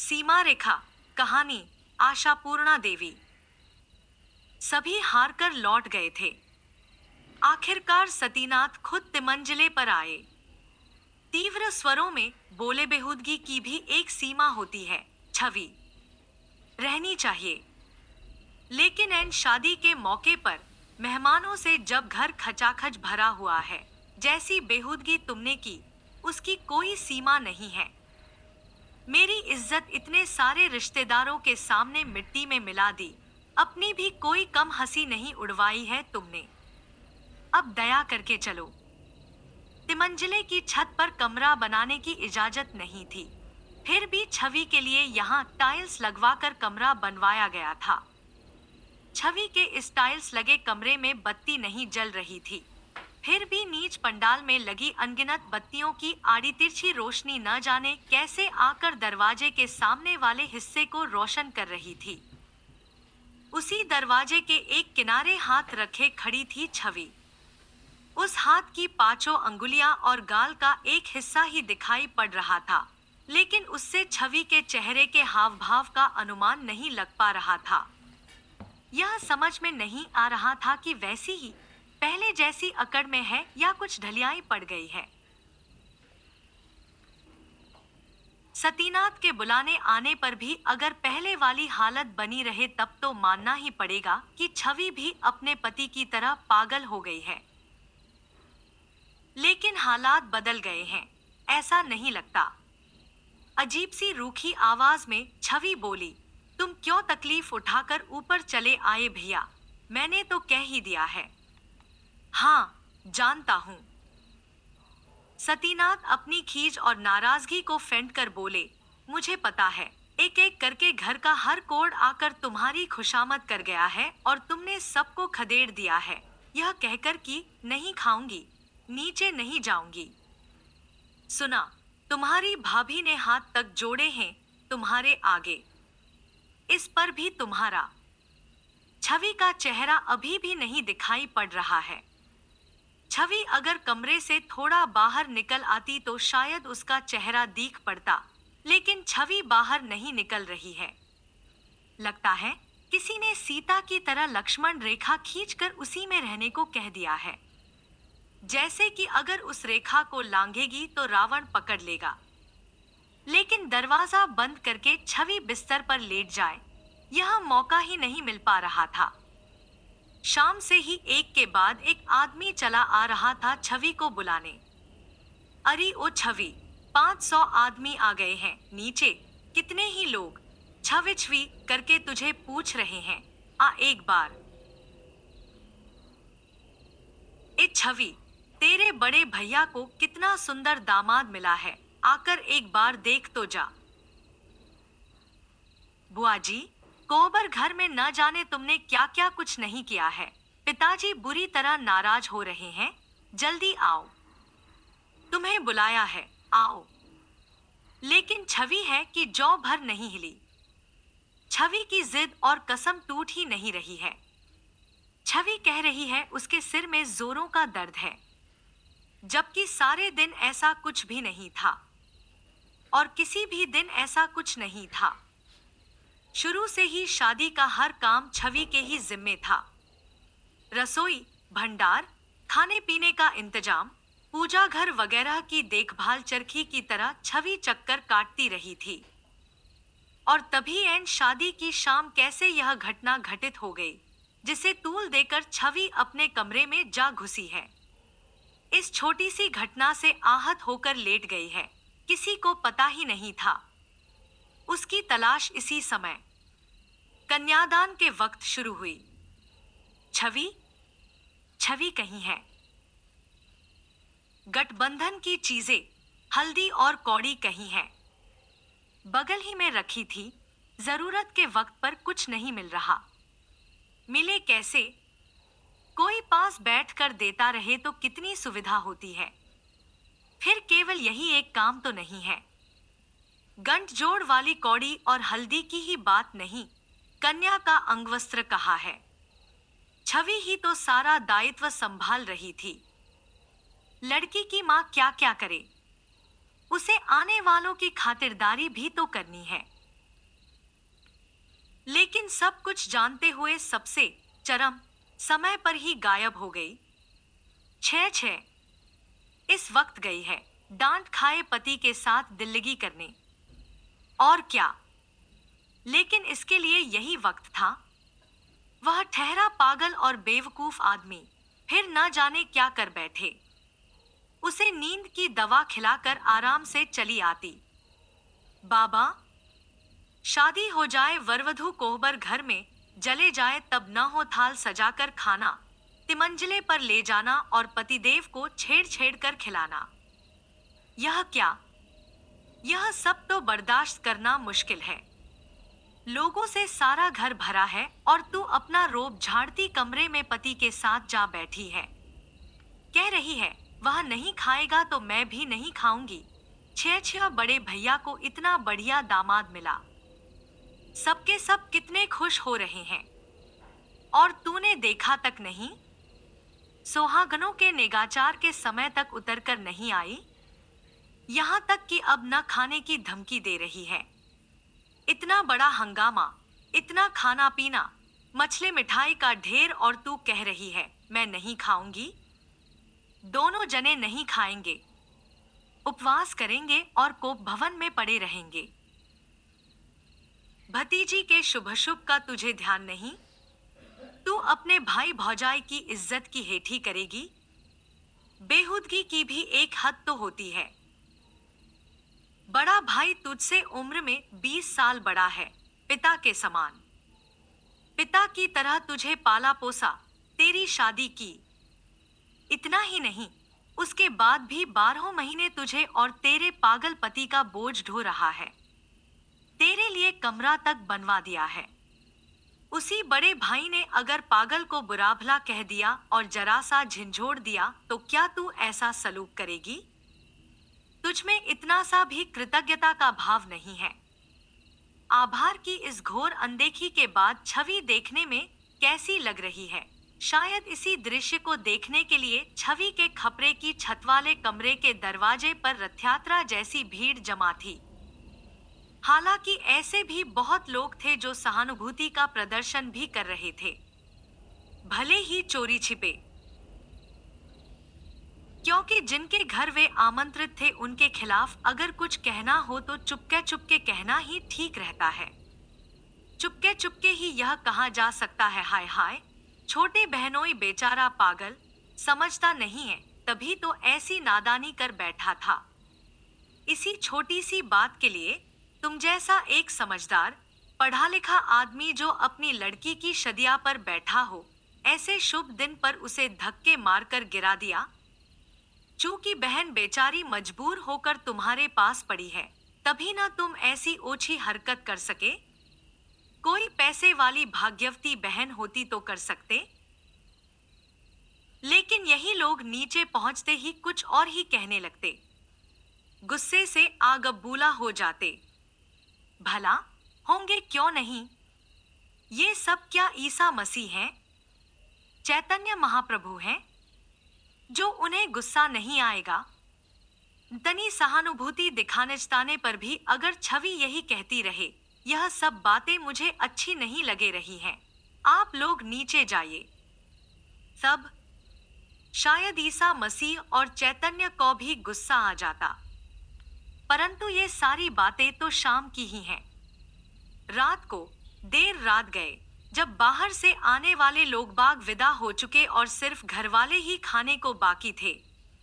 सीमा रेखा। कहानी आशापूर्णा देवी। सभी हारकर लौट गए थे। आखिरकार सतीनाथ खुद तिमंजिले पर आए। तीव्र स्वरों में बोले, बेहूदगी की भी एक सीमा होती है, छवि रहनी चाहिए। लेकिन एन शादी के मौके पर मेहमानों से जब घर खचाखच भरा हुआ है, जैसी बेहूदगी तुमने की, उसकी कोई सीमा नहीं है। मेरी इज्जत इतने सारे रिश्तेदारों के सामने मिट्टी में मिला दी, अपनी भी कोई कम हंसी नहीं उड़वाई है तुमने। अब दया करके चलो। तिमंजिले की छत पर कमरा बनाने की इजाजत नहीं थी, फिर भी छवि के लिए यहाँ टाइल्स लगवाकर कमरा बनवाया गया था। छवि के इस टाइल्स लगे कमरे में बत्ती नहीं जल रही थी, फिर भी नीच पंडाल में लगी अनगिनत बत्तियों की आड़ी तिरछी रोशनी न जाने कैसे आकर दरवाजे के सामने वाले हिस्से को रोशन कर रही थी। उसी दरवाजे के एक किनारे हाथ रखे खड़ी थी छवि। उस हाथ की पांचों अंगुलियां और गाल का एक हिस्सा ही दिखाई पड़ रहा था, लेकिन उससे छवि के चेहरे के हाव भाव का अनुमान नहीं लग पा रहा था। यह समझ में नहीं आ रहा था कि वैसी ही पहले जैसी अकड़ में है या कुछ ढलियाई पड़ गई है। सतीनाथ के बुलाने आने पर भी अगर पहले वाली हालत बनी रहे तब तो मानना ही पड़ेगा कि छवि भी अपने पति की तरह पागल हो गई है। लेकिन हालात बदल गए हैं, ऐसा नहीं लगता। अजीब सी रूखी आवाज में छवि बोली, तुम क्यों तकलीफ उठाकर ऊपर चले आए भैया, मैंने तो कह ही दिया है। हाँ, जानता हूँ। सतीनाथ अपनी खीज और नाराजगी को फेंट कर बोले, मुझे पता है, एक एक करके घर का हर कोड आकर तुम्हारी खुशामद कर गया है और तुमने सबको खदेड़ दिया है, यह कहकर कि नहीं खाऊंगी, नीचे नहीं जाऊंगी। सुना, तुम्हारी भाभी ने हाथ तक जोड़े हैं तुम्हारे आगे, इस पर भी तुम्हारा। छवि का चेहरा अभी भी नहीं दिखाई पड़ रहा है। छवि अगर कमरे से थोड़ा बाहर निकल आती तो शायद उसका चेहरा दिख पड़ता, लेकिन छवि बाहर नहीं निकल रही है। लगता है किसी ने सीता की तरह लक्ष्मण रेखा खींचकर उसी में रहने को कह दिया है, जैसे कि अगर उस रेखा को लांघेगी तो रावण पकड़ लेगा। लेकिन दरवाजा बंद करके छवि बिस्तर पर लेट जाए, यह मौका ही नहीं मिल पा रहा था। शाम से ही एक के बाद एक आदमी चला आ रहा था छवि को बुलाने। अरे ओ छवि, 500 आदमी आ गए हैं नीचे, कितने ही लोग छवि छवि करके तुझे पूछ रहे हैं, आ एक बार। ए छवि, तेरे बड़े भैया को कितना सुंदर दामाद मिला है, आकर एक बार देख तो जा। बुआ जी, कोबर घर में न जाने तुमने क्या क्या कुछ नहीं किया है, पिताजी बुरी तरह नाराज हो रहे हैं, जल्दी आओ। तुम्हें बुलाया है, आओ। लेकिन छवि है कि जौ भर नहीं हिली। छवि की जिद और कसम टूट ही नहीं रही है। छवि कह रही है उसके सिर में जोरों का दर्द है, जबकि सारे दिन ऐसा कुछ भी नहीं था और किसी भी दिन ऐसा कुछ नहीं था। शुरू से ही शादी का हर काम छवि के ही जिम्मे था। रसोई, भंडार, खाने पीने का इंतजाम, पूजा घर वगैरह की देखभाल चरखी की तरह छवि चक्कर काटती रही थी। और तभी एन शादी की शाम कैसे यह घटना घटित हो गई, जिसे तूल देकर छवि अपने कमरे में जा घुसी है। इस छोटी सी घटना से आहत होकर लेट गई है, किसी को पता ही नहीं था। उसकी तलाश इसी समय कन्यादान के वक्त शुरू हुई। छवि, छवि कहीं है। गठबंधन की चीजें, हल्दी और कौड़ी कहीं है। बगल ही में रखी थी, जरूरत के वक्त पर कुछ नहीं मिल रहा। मिले कैसे? कोई पास बैठ कर देता रहे तो कितनी सुविधा होती है। फिर केवल यही एक काम तो नहीं है। गंठजोड़ वाली कौड़ी और हल्दी की ही बात नहीं, कन्या का अंगवस्त्र कहा है। छवि ही तो सारा दायित्व संभाल रही थी। लड़की की माँ क्या क्या करे, उसे आने वालों की खातिरदारी भी तो करनी है। लेकिन सब कुछ जानते हुए सबसे चरम समय पर ही गायब हो गई। छह छह इस वक्त गई है डांट खाए पति के साथ दिल्लगी करने। और क्या, लेकिन इसके लिए यही वक्त था। वह ठहरा पागल और बेवकूफ आदमी फिर न जाने क्या कर बैठे। उसे नींद की दवा खिलाकर आराम से चली आती। बाबा, शादी हो जाए, वरवधू कोहबर घर में जले जाए, तब न हो थाल सजाकर खाना, तिमंजले पर ले जाना और पतिदेव को छेड़ छेड़ कर खिलाना। यह क्या, यह सब तो बर्दाश्त करना मुश्किल है। लोगों से सारा घर भरा है और तू अपना रोब झाड़ती कमरे में पति के साथ जा बैठी है। कह रही है वह नहीं खाएगा तो मैं भी नहीं खाऊंगी। छह छह बड़े भैया को इतना बढ़िया दामाद मिला, सबके सब कितने खुश हो रहे हैं, और तूने देखा तक नहीं। सोहागनों के नेगाचार के समय तक उतर कर नहीं आई, यहाँ तक कि अब न खाने की धमकी दे रही है। इतना बड़ा हंगामा, इतना खाना पीना, मछली मिठाई का ढेर, और तू कह रही है मैं नहीं खाऊंगी। दोनों जने नहीं खाएंगे, उपवास करेंगे और कोप भवन में पड़े रहेंगे। भतीजी के शुभ शुभ का तुझे ध्यान नहीं? तू अपने भाई भौजाई की इज्जत की हेठी करेगी? बेहुदगी की भी एक हद तो होती है। बड़ा भाई तुझसे उम्र में 20 साल बड़ा है, पिता के समान। पिता की तरह तुझे पाला पोसा, तेरी शादी की। इतना ही नहीं, उसके बाद भी 12 महीने तुझे और तेरे पागल पति का बोझ ढो रहा है। तेरे लिए कमरा तक बनवा दिया है। उसी बड़े भाई ने अगर पागल को बुरा भला कह दिया और जरा सा झिंझोड़ दिया तो क्या तू ऐसा सलूक करेगी? तुझमें इतना सा भी कृतज्ञता का भाव नहीं है। आभार की इस घोर अनदेखी के बाद छवि देखने में कैसी लग रही है? शायद इसी दृश्य को देखने के लिए छवि के खपरे की छत वाले कमरे के दरवाजे पर रथयात्रा जैसी भीड़ जमा थी। हालांकि ऐसे भी बहुत लोग थे जो सहानुभूति का प्रदर्शन भी कर रहे थे, भले ही चोरी छिपे, क्योंकि जिनके घर वे आमंत्रित थे उनके खिलाफ अगर कुछ कहना हो तो चुपके चुपके कहना ही ठीक रहता है। चुपके चुपके ही यह कहा जा सकता है, हाय हाय छोटे बहनोई बेचारा पागल, समझता नहीं है, तभी तो ऐसी नादानी कर बैठा था। इसी छोटी सी बात के लिए तुम जैसा एक समझदार पढ़ा लिखा आदमी जो अपनी लड़की की शदिया पर बैठा हो, ऐसे शुभ दिन पर उसे धक्के मारकर गिरा दिया। चूंकि बहन बेचारी मजबूर होकर तुम्हारे पास पड़ी है, तभी ना तुम ऐसी ओछी हरकत कर सके। कोई पैसे वाली भाग्यवती बहन होती तो कर सकते, लेकिन यही लोग नीचे पहुंचते ही कुछ और ही कहने लगते, गुस्से से आग बबूला हो जाते। भला होंगे क्यों नहीं? ये सब क्या ईसा मसीह हैं? चैतन्य महाप्रभु हैं जो उन्हें गुस्सा नहीं आएगा? तनी सहानुभूति दिखाने पर भी अगर छवि यही कहती रहे, यह सब बातें मुझे अच्छी नहीं लगे रही हैं, आप लोग नीचे जाइए। सब शायद ईसा मसीह और चैतन्य को भी गुस्सा आ जाता, परंतु ये सारी बातें तो शाम की ही हैं। रात को देर रात गए, जब बाहर से आने वाले लोग बाग विदा हो चुके और सिर्फ घरवाले ही खाने को बाकी थे,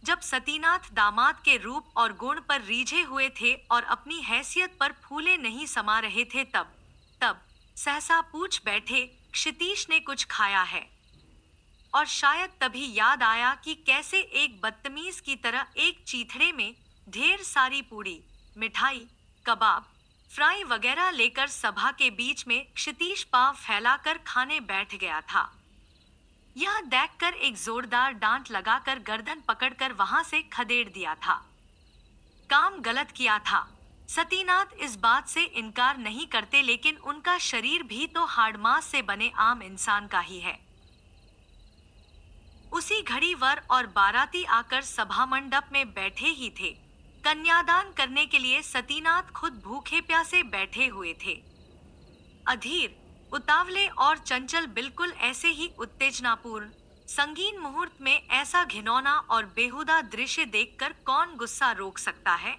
जब सतीनाथ दामाद के रूप और गुण पर रीझे हुए थे और अपनी हैसियत पर फूले नहीं समा रहे थे, तब सहसा पूछ बैठे, क्षितीश ने कुछ खाया है? और शायद तभी याद आया कि कैसे एक बदतमीज की तरह एक चीथड़े में ढेर सारी पूड़ी, मिठाई, कबाब, फ्राई वगैरह लेकर सभा के बीच में क्षितीश पांव फैलाकर खाने बैठ गया था। यह देखकर एक जोरदार डांट लगाकर गर्दन पकड़कर वहां से खदेड़ दिया था। काम गलत किया था। सतीनाथ इस बात से इनकार नहीं करते, लेकिन उनका शरीर भी तो हाड़मास से बने आम इंसान का ही है। उसी घड़ी वर और बाराती आकर सभा मंडप में बैठे ही थे। कन्यादान करने के लिए सतीनाथ खुद भूखे प्यासे बैठे हुए थे। अधीर उतावले और चंचल बिल्कुल ऐसे ही उत्तेजनापूर्ण संगीन मुहूर्त में ऐसा घिनौना और बेहुदा दृश्य देखकर कौन गुस्सा रोक सकता है।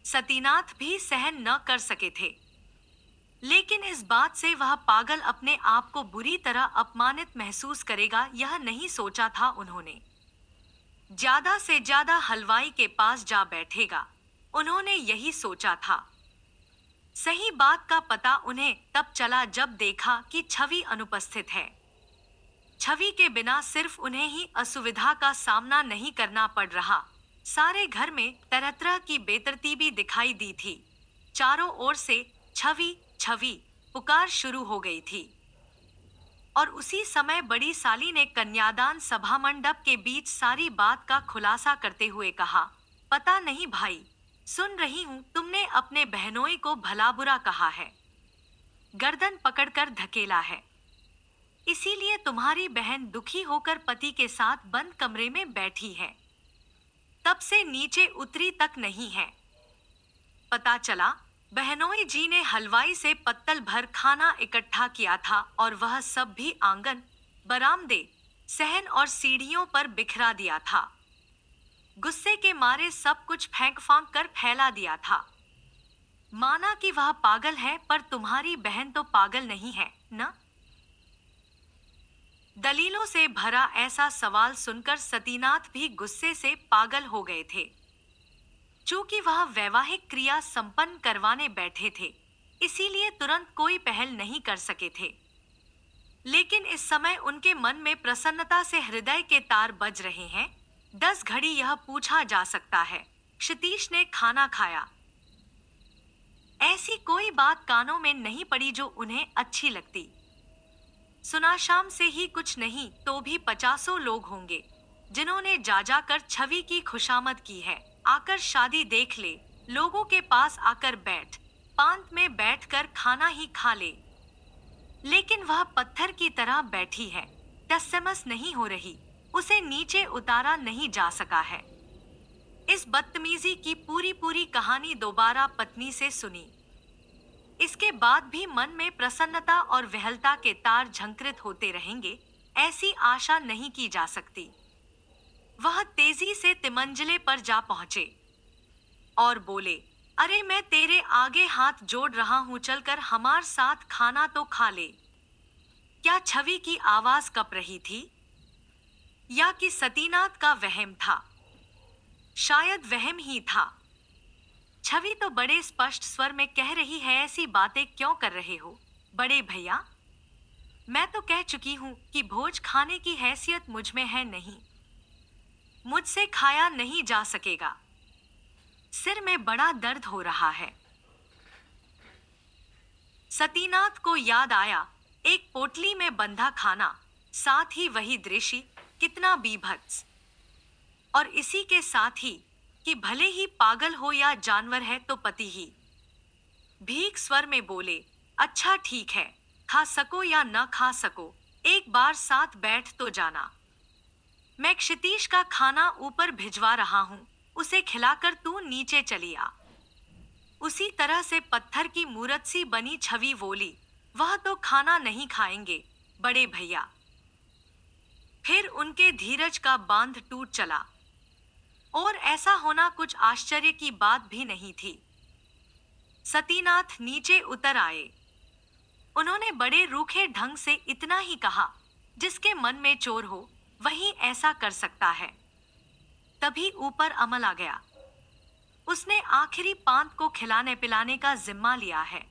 सतीनाथ भी सहन न कर सके थे, लेकिन इस बात से वह पागल अपने आप को बुरी तरह अपमानित महसूस करेगा यह नहीं सोचा था उन्होंने। ज्यादा से ज्यादा हलवाई के पास जा बैठेगा, उन्होंने यही सोचा था। सही बात का पता उन्हें तब चला जब देखा कि छवि अनुपस्थित है। छवि के बिना सिर्फ उन्हें ही असुविधा का सामना नहीं करना पड़ रहा, सारे घर में तरह तरह की बेतरतीबी दिखाई दी थी। चारों ओर से छवि छवि पुकार शुरू हो गई थी। और उसी समय बड़ी साली ने कन्यादान सभा मंडप के बीच सारी बात का खुलासा करते हुए कहा, पता नहीं भाई, सुन रही हूँ तुमने अपने बहनोई को भला बुरा कहा है, गर्दन पकड़कर धकेला है, इसीलिए तुम्हारी बहन दुखी होकर पति के साथ बंद कमरे में बैठी है, तब से नीचे उतरी तक नहीं है। पता चला बहनोई जी ने हलवाई से पत्तल भर खाना इकट्ठा किया था और वह सब भी आंगन, बरामदे, सहन और सीढ़ियों पर बिखरा दिया था। गुस्से के मारे सब कुछ फेंक फांक कर फैला दिया था। माना कि वह पागल है, पर तुम्हारी बहन तो पागल नहीं है न? दलीलों से भरा ऐसा सवाल सुनकर सतीनाथ भी गुस्से से पागल हो गए थे। चूंकि वह वैवाहिक क्रिया संपन्न करवाने बैठे थे, इसीलिए तुरंत कोई पहल नहीं कर सके थे। लेकिन इस समय उनके मन में प्रसन्नता से हृदय के तार बज रहे हैं। 10 घड़ी यह पूछा जा सकता है, क्षितीश ने खाना खाया? ऐसी कोई बात कानों में नहीं पड़ी जो उन्हें अच्छी लगती। सुनाशाम से ही कुछ नहीं तो भी 50 लोग होंगे जिन्होंने जा जाकर छवि की खुशामद की है। आकर शादी देख ले, लोगों के पास आकर बैठ, पांत में बैठकर खाना ही खा ले। लेकिन वह पत्थर की तरह बैठी है, टसमस नहीं हो रही, उसे नीचे उतारा नहीं जा सका है। इस बदतमीजी की पूरी कहानी दोबारा पत्नी से सुनी। इसके बाद भी मन में प्रसन्नता और विहलता के तार झंकृत होते रहेंगे, ऐसी आशा नहीं की जा सकती। वह तेजी से तिमंजले पर जा पहुंचे और बोले, अरे मैं तेरे आगे हाथ जोड़ रहा हूं, चलकर हमार साथ खाना तो खा ले। क्या छवि की आवाज कप रही थी या कि सतीनाथ का वहम था? शायद वहम ही था। छवि तो बड़े स्पष्ट स्वर में कह रही है, ऐसी बातें क्यों कर रहे हो बड़े भैया? मैं तो कह चुकी हूं कि भोज खाने की हैसियत मुझ में है नहीं, मुझसे खाया नहीं जा सकेगा। सिर में बड़ा दर्द हो रहा है। सतीनाथ को याद आया, एक पोटली में बंधा खाना, साथ ही वही दृश्य, कितना बीभत्स। और इसी के साथ ही कि भले ही पागल हो या जानवर है तो पति ही। भीख स्वर में बोले, अच्छा ठीक है, खा सको या न खा सको, एक बार साथ बैठ तो जाना। मैं क्षितीश का खाना ऊपर भिजवा रहा हूं, उसे खिलाकर तू नीचे चली आ। उसी तरह से पत्थर की मूरत सी बनी छवि बोली, वह तो खाना नहीं खाएंगे बड़े भैया। फिर उनके धीरज का बांध टूट चला और ऐसा होना कुछ आश्चर्य की बात भी नहीं थी। सतीनाथ नीचे उतर आए। उन्होंने बड़े रूखे ढंग से इतना ही कहा, जिसके मन में चोर हो वही ऐसा कर सकता है। तभी ऊपर अमल आ गया। उसने आखिरी पांत को खिलाने पिलाने का जिम्मा लिया है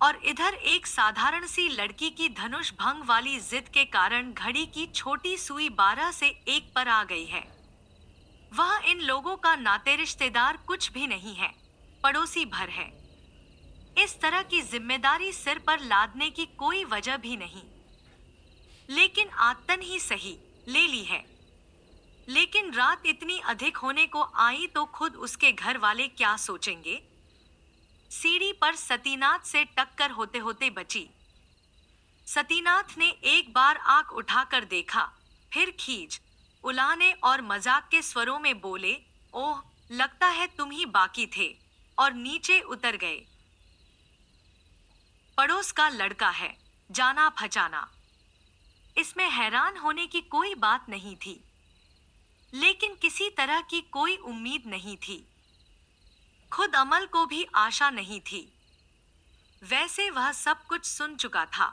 और इधर एक साधारण सी लड़की की धनुष भंग वाली जिद के कारण घड़ी की छोटी सुई 12 से 1 पर आ गई है। वह इन लोगों का नाते रिश्तेदार कुछ भी नहीं है, पड़ोसी भर है। इस तरह की जिम्मेदारी सिर पर लादने की कोई वजह भी नहीं, लेकिन आतन ही सही ले ली है। लेकिन रात इतनी अधिक होने को आई तो खुद उसके घर वाले क्या सोचेंगे? सीढ़ी पर सतीनाथ से टक्कर होते होते बची। सतीनाथ ने एक बार आंख उठाकर देखा, फिर खींच, उलाने और मजाक के स्वरों में बोले, ओह लगता है तुम ही बाकी थे, और नीचे उतर गए। पड़ोस का लड़का है, जाना पहचाना। इसमें हैरान होने की कोई बात नहीं थी, लेकिन किसी तरह की कोई उम्मीद नहीं थी। खुद अमल को भी आशा नहीं थी। वैसे वह सब कुछ सुन चुका था,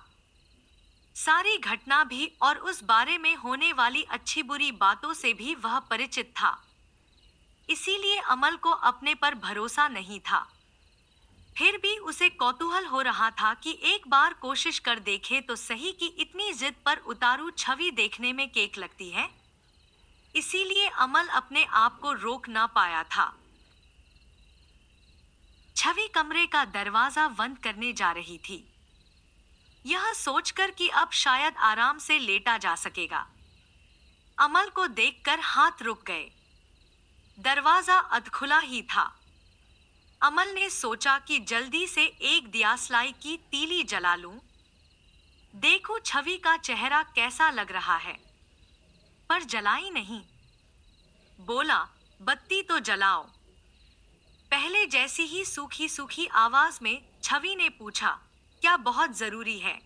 सारी घटना भी, और उस बारे में होने वाली अच्छी बुरी बातों से भी वह परिचित था। इसीलिए अमल को अपने पर भरोसा नहीं था। फिर भी उसे कौतूहल हो रहा था कि एक बार कोशिश कर देखे तो सही कि इतनी जिद पर उतारू छवि देखने में केक लगती है। इसीलिए अमल अपने आप को रोक ना पाया था। छवि कमरे का दरवाजा बंद करने जा रही थी, यह सोचकर कि अब शायद आराम से लेटा जा सकेगा। अमल को देखकर हाथ रुक गए। दरवाजा अधखुला ही था। अमल ने सोचा कि जल्दी से एक दियासलाई की तीली जला लूं। देखो छवि का चेहरा कैसा लग रहा है, पर जलाई नहीं। बोला, बत्ती तो जलाओ। पहले जैसी ही सूखी सूखी आवाज में छवि ने पूछा, क्या बहुत जरूरी है?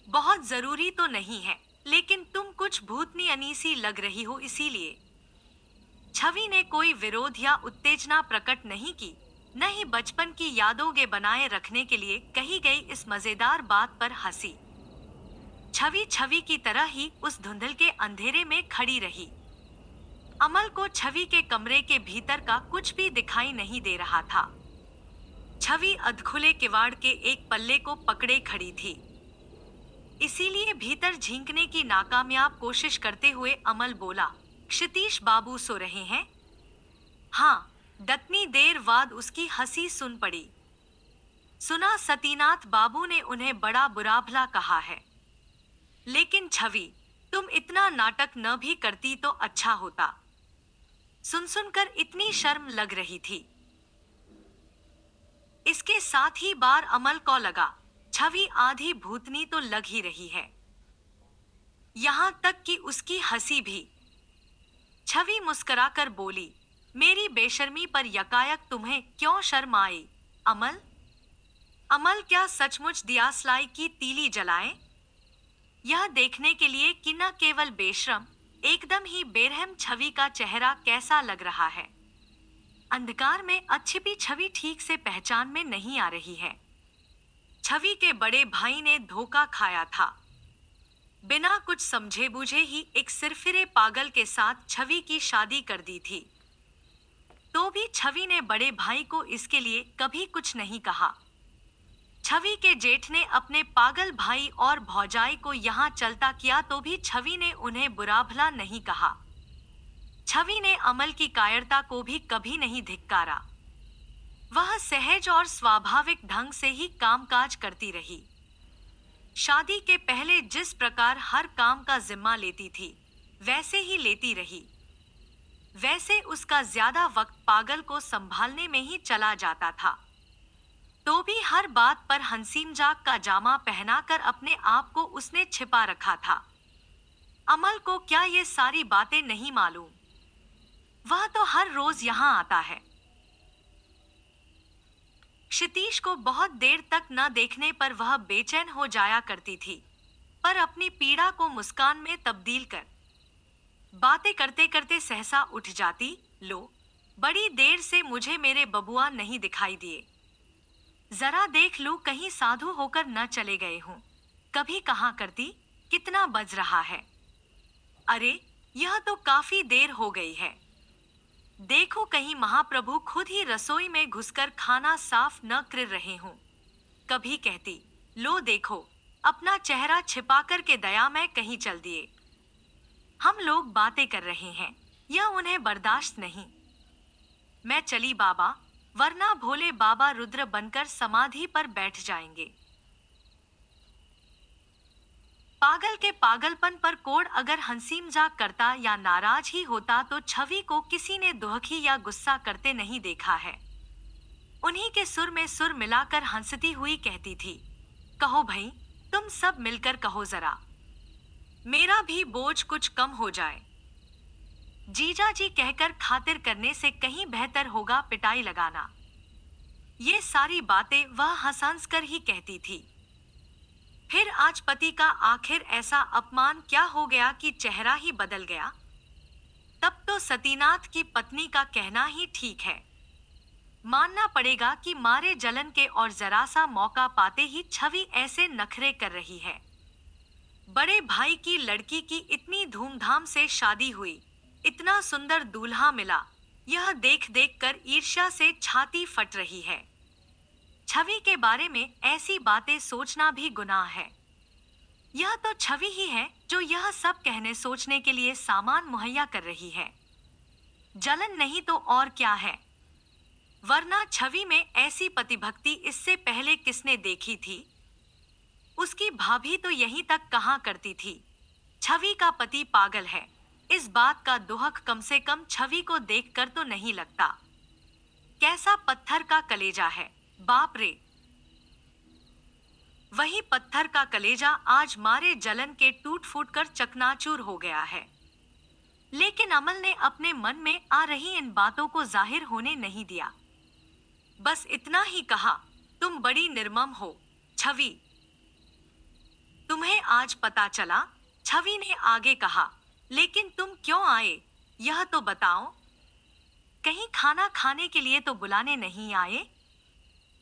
बहुत जरूरी तो नहीं है, लेकिन तुम कुछ भूतनी अनीसी लग रही हो इसीलिए। छवि ने कोई विरोध या उत्तेजना प्रकट नहीं की, न ही बचपन की यादों के बनाए रखने के लिए कही गई इस मजेदार बात पर हंसी। छवि छवि की तरह ही उस धुंधल के अंधेरे में खड़ी रही। अमल को छवि के कमरे के भीतर का कुछ भी दिखाई नहीं दे रहा था। छवि अधखुले किवाड़ के एक पल्ले को पकड़े खड़ी थी। इसीलिए भीतर झींकने की नाकामयाब कोशिश करते हुए अमल बोला, क्षितीश बाबू सो रहे हैं? हाँ, दतनी देर बाद उसकी हंसी सुन पड़ी। सुना सतीनाथ बाबू ने उन्हें बड़ा बुरा भला कहा है। लेकिन छवि, तुम इतना नाटक न भी करती तो अच्छा होता। सुन सुनकर इतनी शर्म लग रही थी। इसके साथ ही बार अमल को लगा, छवि आधी भूतनी तो लग ही रही है। यहां तक कि उसकी हंसी भी। छवि मुस्कुराकर बोली, मेरी बेशर्मी पर यकायक तुम्हें क्यों शर्म आई? अमल? अमल क्या सचमुच दियासलाई की तीली जलाए? यह देखने के लिए कि न केवल बेशर्म, एकदम ही बेरहम छवि का चेहरा कैसा लग रहा है। अंधकार में छिपी छवि ठीक से पहचान में नहीं आ रही है। छवि के बड़े भाई ने धोखा खाया था। बिना कुछ समझे बूझे ही एक सिरफिरे पागल के साथ छवि की शादी कर दी थी। तो भी छवि ने बड़े भाई को इसके लिए कभी कुछ नहीं कहा। छवि के जेठ ने अपने पागल भाई और भौजाई को यहाँ चलता किया तो भी छवि ने उन्हें बुरा भला नहीं कहा। छवि ने अमल की कायरता को भी कभी नहीं धिक्कारा। वह सहज और स्वाभाविक ढंग से ही कामकाज करती रही। शादी के पहले जिस प्रकार हर काम का जिम्मा लेती थी, वैसे ही लेती रही। वैसे उसका ज्यादा वक्त पागल को संभालने में ही चला जाता था। तो भी हर बात पर हंसीमजाक का जामा पहनाकर अपने आप को उसने छिपा रखा था। अमल को क्या ये सारी बातें नहीं मालूम? वह तो हर रोज यहाँ आता है। क्षितीश को बहुत देर तक न देखने पर वह बेचैन हो जाया करती थी, पर अपनी पीड़ा को मुस्कान में तब्दील कर बातें करते करते सहसा उठ जाती। लो, बड़ी देर से मुझे मेरे बबुआ नहीं दिखाई दिए। जरा देख लूं कहीं साधु होकर न चले गए हों। कभी कहा करती, कितना बज रहा है? अरे, यह तो काफी देर हो गई है। देखो कहीं महाप्रभु खुद ही रसोई में घुसकर खाना साफ न कर रहे हों। कभी कहती, लो देखो, अपना चेहरा छिपाकर के दया में कहीं चल दिए। हम लोग बातें कर रहे हैं, यह उन्हें बर्दाश्त नहीं। मैं चली बाबा, वरना भोले बाबा रुद्र बनकर समाधि पर बैठ जाएंगे। पागल के पागलपन पर कोड़ अगर हंसीमजाक करता या नाराज ही होता तो छवि को किसी ने दुहखी या गुस्सा करते नहीं देखा है। उन्हीं के सुर में सुर मिलाकर हंसती हुई कहती थी, कहो भाई, तुम सब मिलकर कहो जरा, मेरा भी बोझ कुछ कम हो जाए। जीजा जी कहकर खातिर करने से कहीं बेहतर होगा पिटाई लगाना। ये सारी बातें वह हंस कर ही कहती थी। फिर आज पति का आखिर ऐसा अपमान क्या हो गया कि चेहरा ही बदल गया? तब तो सतीनाथ की पत्नी का कहना ही ठीक है। मानना पड़ेगा कि मारे जलन के और जरा सा मौका पाते ही छवि ऐसे नखरे कर रही है। बड़े भाई की लड़की की इतनी धूमधाम से शादी हुई, इतना सुंदर दूल्हा मिला, यह देख देख कर ईर्ष्या से छाती फट रही है। छवि के बारे में ऐसी बातें सोचना भी गुनाह है। यह तो छवि ही है जो यह सब कहने सोचने के लिए सामान मुहैया कर रही है। जलन नहीं तो और क्या है? वरना छवि में ऐसी पतिभक्ति इससे पहले किसने देखी थी? उसकी भाभी तो यहीं तक कहा करती थी, छवि का पति पागल है। इस बात का दुहक कम से कम छवि को देखकर तो नहीं लगता। कैसा पत्थर का कलेजा है, बाप रे! वही पत्थर का कलेजा आज मारे जलन के टूट फूट कर चकनाचूर हो गया है। लेकिन अमल ने अपने मन में आ रही इन बातों को जाहिर होने नहीं दिया। बस इतना ही कहा, तुम बड़ी निर्मम हो, छवि। तुम्हें आज पता चला? छवि ने आगे कहा, लेकिन तुम क्यों आए, यह तो बताओ। कहीं खाना खाने के लिए तो बुलाने नहीं आए?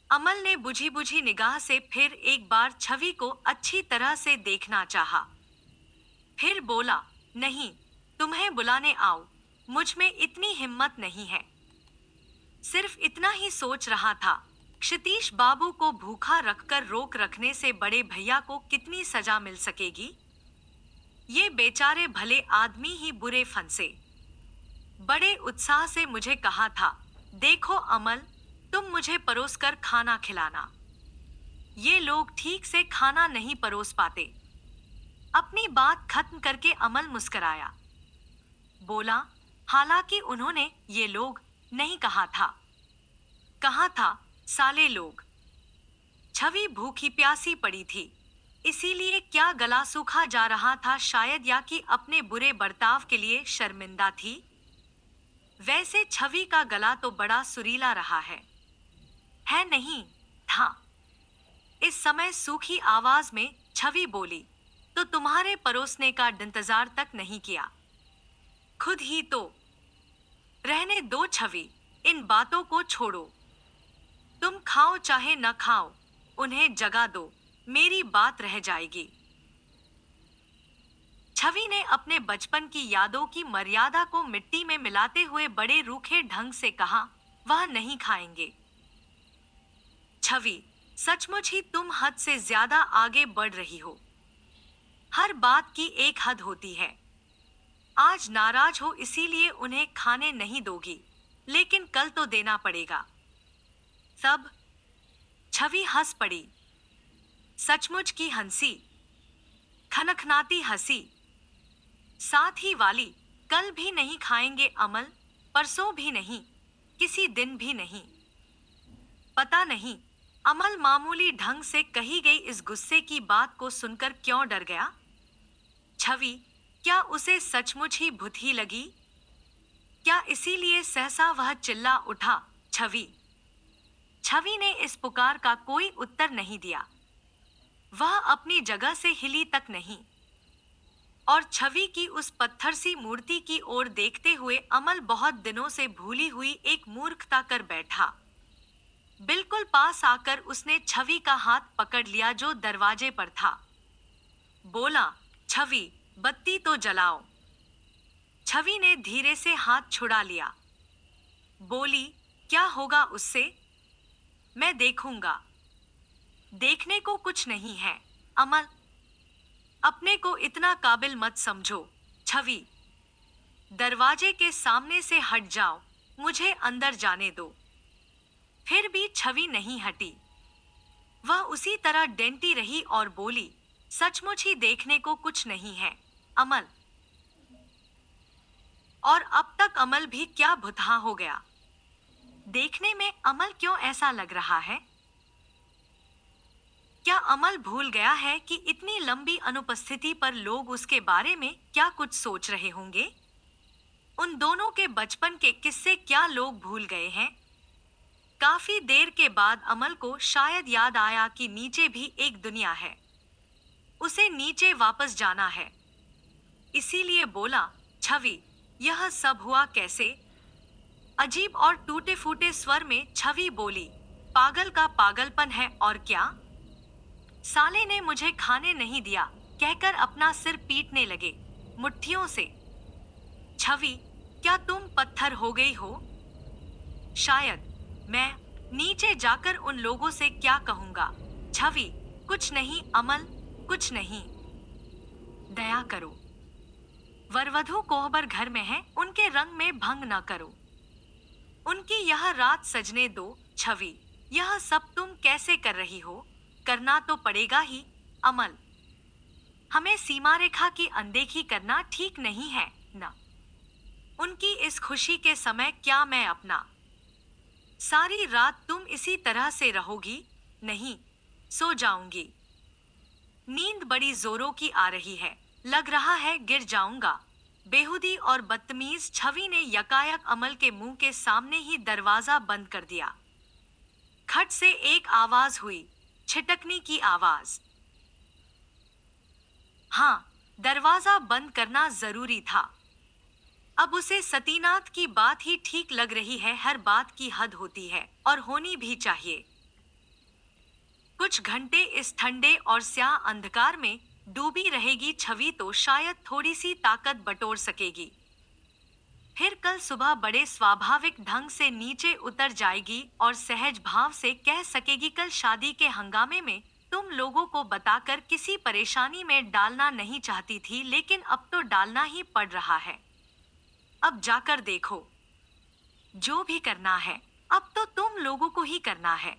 अमल ने बुझी बुझी निगाह से फिर एक बार छवि को अच्छी तरह से देखना चाहा। फिर बोला, नहीं, तुम्हें बुलाने आऊं, मुझ में इतनी हिम्मत नहीं है। सिर्फ इतना ही सोच रहा था, क्षितीश बाबू को भूखा रखकर रोक रखने से बड़े भैया को कितनी सजा मिल सकेगी। ये बेचारे भले आदमी ही बुरे फंसे। बड़े उत्साह से मुझे कहा था, देखो अमल, तुम मुझे परोस कर खाना खिलाना। ये लोग ठीक से खाना नहीं परोस पाते। अपनी बात खत्म करके अमल मुस्कराया। बोला, हालांकि उन्होंने ये लोग नहीं कहा था साले लोग। छवि भूखी प्यासी पड़ी थी, इसीलिए क्या गला सूखा जा रहा था शायद, या कि अपने बुरे बर्ताव के लिए शर्मिंदा थी। वैसे छवि का गला तो बड़ा सुरीला रहा है नहीं था। इस समय सूखी आवाज में छवि बोली, तो तुम्हारे परोसने का इंतजार तक नहीं किया, खुद ही तो। रहने दो छवि, इन बातों को छोड़ो। तुम खाओ चाहे न खाओ, उन्हें जगा दो, मेरी बात रह जाएगी। छवि ने अपने बचपन की यादों की मर्यादा को मिट्टी में मिलाते हुए बड़े रूखे ढंग से कहा, वह नहीं खाएंगे। छवि, सचमुच ही तुम हद से ज्यादा आगे बढ़ रही हो। हर बात की एक हद होती है। आज नाराज हो इसीलिए उन्हें खाने नहीं दोगी, लेकिन कल तो देना पड़ेगा। सब। छवि हंस पड़ी। सचमुच की हंसी, खनखनाती हंसी। साथ ही वाली, कल भी नहीं खाएंगे अमल, परसों भी नहीं, किसी दिन भी नहीं। पता नहीं अमल मामूली ढंग से कही गई इस गुस्से की बात को सुनकर क्यों डर गया। छवि, क्या उसे सचमुच ही भुतही लगी? क्या इसीलिए सहसा वह चिल्ला उठा, छवि। छवि ने इस पुकार का कोई उत्तर नहीं दिया। वह अपनी जगह से हिली तक नहीं। और छवि की उस पत्थर सी मूर्ति की ओर देखते हुए अमल बहुत दिनों से भूली हुई एक मूर्खता कर बैठा। बिल्कुल पास आकर उसने छवि का हाथ पकड़ लिया जो दरवाजे पर था। बोला, छवि, बत्ती तो जलाओ। छवि ने धीरे से हाथ छुड़ा लिया। बोली, क्या होगा उससे? मैं देखूंगा। देखने को कुछ नहीं है अमल, अपने को इतना काबिल मत समझो। छवि, दरवाजे के सामने से हट जाओ, मुझे अंदर जाने दो। फिर भी छवि नहीं हटी। वह उसी तरह डेंटी रही और बोली, सचमुच ही देखने को कुछ नहीं है अमल। और अब तक अमल भी क्या भुतहा हो गया। देखने में अमल क्यों ऐसा लग रहा है? क्या अमल भूल गया है कि इतनी लंबी अनुपस्थिति पर लोग उसके बारे में क्या कुछ सोच रहे होंगे? उन दोनों के बचपन के किस्से क्या लोग भूल गए हैं? काफी देर के बाद अमल को शायद याद आया कि नीचे भी एक दुनिया है, उसे नीचे वापस जाना है। इसीलिए बोला, छवि, यह सब हुआ कैसे? अजीब और टूटे फूटे स्वर में छवि बोली, पागल का पागलपन है और क्या। साले ने मुझे खाने नहीं दिया, कहकर अपना सिर पीटने लगे मुट्ठियों से। छवि, क्या तुम पत्थर हो गई हो? शायद। मैं नीचे जाकर उन लोगों से क्या कहूंगा? छवि, कुछ नहीं अमल, कुछ नहीं। दया करो। वरवधू कोहबर घर में है, उनके रंग में भंग न करो। उनकी यह रात सजने दो। छवि, यह सब तुम कैसे कर रही हो? करना तो पड़ेगा ही अमल। हमें सीमा रेखा की अनदेखी करना ठीक नहीं है न। उनकी इस खुशी के समय क्या मैं अपना सारी रात तुम इसी तरह से रहोगी? नहीं, सो जाऊंगी। नींद बड़ी जोरों की आ रही है, लग रहा है गिर जाऊंगा। बेहुदी और बदतमीज छवि ने यकायक अमल के मुंह के सामने ही दरवाजा बंद कर दिया। खट से एक आवाज हुई, छिटकने की आवाज। हाँ, दरवाजा बंद करना जरूरी था। अब उसे सतीनाथ की बात ही ठीक लग रही है। हर बात की हद होती है और होनी भी चाहिए। कुछ घंटे इस ठंडे और स्याह अंधकार में डूबी रहेगी छवि तो शायद थोड़ी सी ताकत बटोर सकेगी। फिर कल सुबह बड़े स्वाभाविक ढंग से नीचे उतर जाएगी और सहज भाव से कह सकेगी, कल शादी के हंगामे में तुम लोगों को बताकर किसी परेशानी में डालना नहीं चाहती थी, लेकिन अब तो डालना ही पड़ रहा है। अब जाकर देखो, जो भी करना है अब तो तुम लोगों को ही करना है।